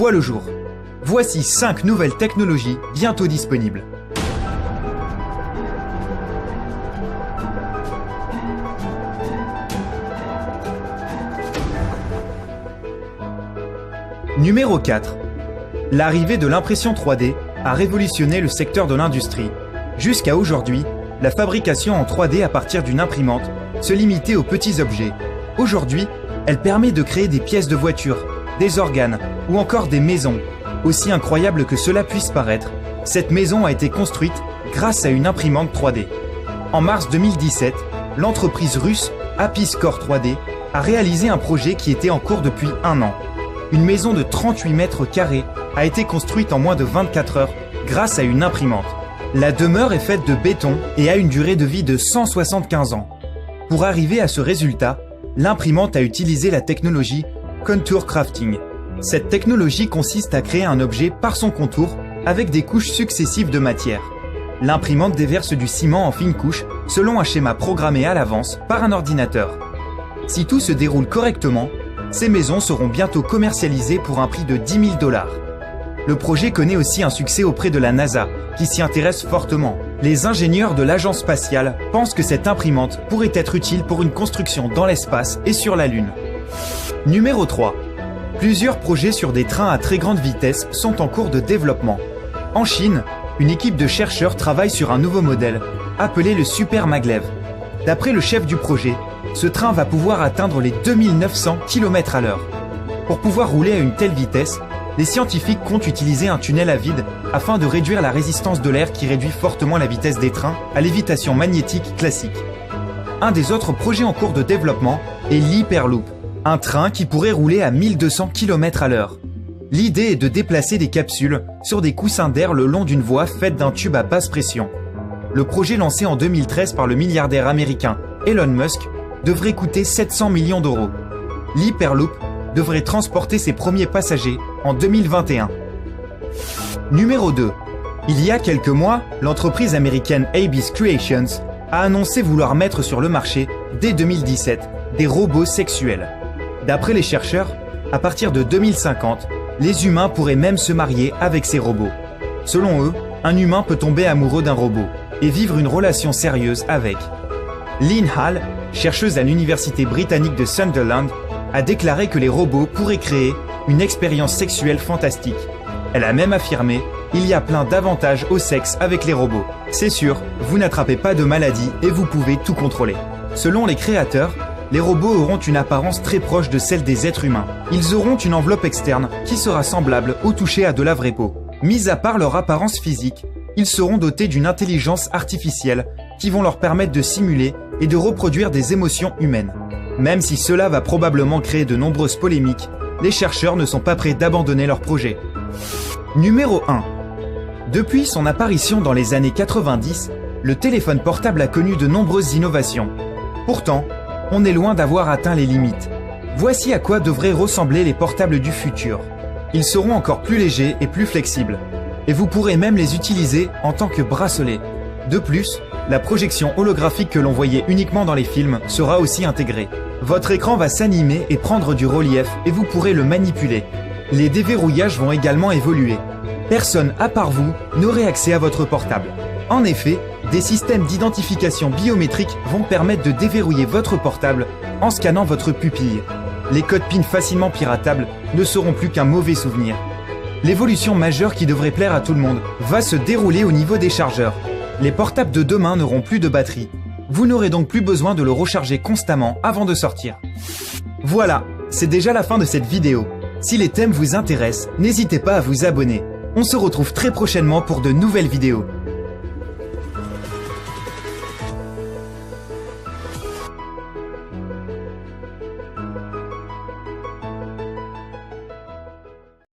voit le jour. Voici 5 nouvelles technologies bientôt disponibles. Numéro 4. L'arrivée de l'impression 3D a révolutionné le secteur de l'industrie. Jusqu'à aujourd'hui, la fabrication en 3D à partir d'une imprimante se limitait aux petits objets. Aujourd'hui, elle permet de créer des pièces de voitures, des organes ou encore des maisons. Aussi incroyable que cela puisse paraître, cette maison a été construite grâce à une imprimante 3D. En mars 2017, l'entreprise russe Apiscore 3D a réalisé un projet qui était en cours depuis 1 an. Une maison de 38 mètres carrés a été construite en moins de 24 heures grâce à une imprimante. La demeure est faite de béton et a une durée de vie de 175 ans. Pour arriver à ce résultat, l'imprimante a utilisé la technologie Contour Crafting. Cette technologie consiste à créer un objet par son contour avec des couches successives de matière. L'imprimante déverse du ciment en fines couches selon un schéma programmé à l'avance par un ordinateur. Si tout se déroule correctement, ces maisons seront bientôt commercialisées pour un prix de 10 000 $. Le projet connaît aussi un succès auprès de la NASA, qui s'y intéresse fortement. Les ingénieurs de l'agence spatiale pensent que cette imprimante pourrait être utile pour une construction dans l'espace et sur la Lune. Numéro 3. Plusieurs projets sur des trains à très grande vitesse sont en cours de développement. En Chine, une équipe de chercheurs travaille sur un nouveau modèle, appelé le Super Maglev. D'après le chef du projet, ce train va pouvoir atteindre les 2900 km/h. Pour pouvoir rouler à une telle vitesse, les scientifiques comptent utiliser un tunnel à vide afin de réduire la résistance de l'air qui réduit fortement la vitesse des trains à lévitation magnétique classique. Un des autres projets en cours de développement est l'Hyperloop, un train qui pourrait rouler à 1200 km/h. L'idée est de déplacer des capsules sur des coussins d'air le long d'une voie faite d'un tube à basse pression. Le projet lancé en 2013 par le milliardaire américain Elon Musk devrait coûter 700 millions €. L'Hyperloop devrait transporter ses premiers passagers en 2021. Numéro 2. Il y a quelques mois, l'entreprise américaine Abyss Creations a annoncé vouloir mettre sur le marché, dès 2017, des robots sexuels. D'après les chercheurs, à partir de 2050, les humains pourraient même se marier avec ces robots. Selon eux, un humain peut tomber amoureux d'un robot et vivre une relation sérieuse avec. Lynn Hall, chercheuse à l'université britannique de Sunderland, a déclaré que les robots pourraient créer une expérience sexuelle fantastique. Elle a même affirmé « Il y a plein d'avantages au sexe avec les robots. C'est sûr, vous n'attrapez pas de maladie et vous pouvez tout contrôler. » Selon les créateurs, les robots auront une apparence très proche de celle des êtres humains. Ils auront une enveloppe externe qui sera semblable au toucher à de la vraie peau. Mis à part leur apparence physique, ils seront dotés d'une intelligence artificielle qui vont leur permettre de simuler et de reproduire des émotions humaines. Même si cela va probablement créer de nombreuses polémiques, les chercheurs ne sont pas prêts d'abandonner leur projet. Numéro 1. Depuis son apparition dans les années 90, le téléphone portable a connu de nombreuses innovations. Pourtant, on est loin d'avoir atteint les limites. Voici à quoi devraient ressembler les portables du futur. Ils seront encore plus légers et plus flexibles. Et vous pourrez même les utiliser en tant que bracelet. De plus, la projection holographique que l'on voyait uniquement dans les films sera aussi intégrée. Votre écran va s'animer et prendre du relief et vous pourrez le manipuler. Les déverrouillages vont également évoluer. Personne à part vous n'aurait accès à votre portable. En effet, des systèmes d'identification biométrique vont permettre de déverrouiller votre portable en scannant votre pupille. Les codes PIN facilement piratables ne seront plus qu'un mauvais souvenir. L'évolution majeure qui devrait plaire à tout le monde va se dérouler au niveau des chargeurs. Les portables de demain n'auront plus de batterie. Vous n'aurez donc plus besoin de le recharger constamment avant de sortir. Voilà, c'est déjà la fin de cette vidéo. Si les thèmes vous intéressent, n'hésitez pas à vous abonner. On se retrouve très prochainement pour de nouvelles vidéos.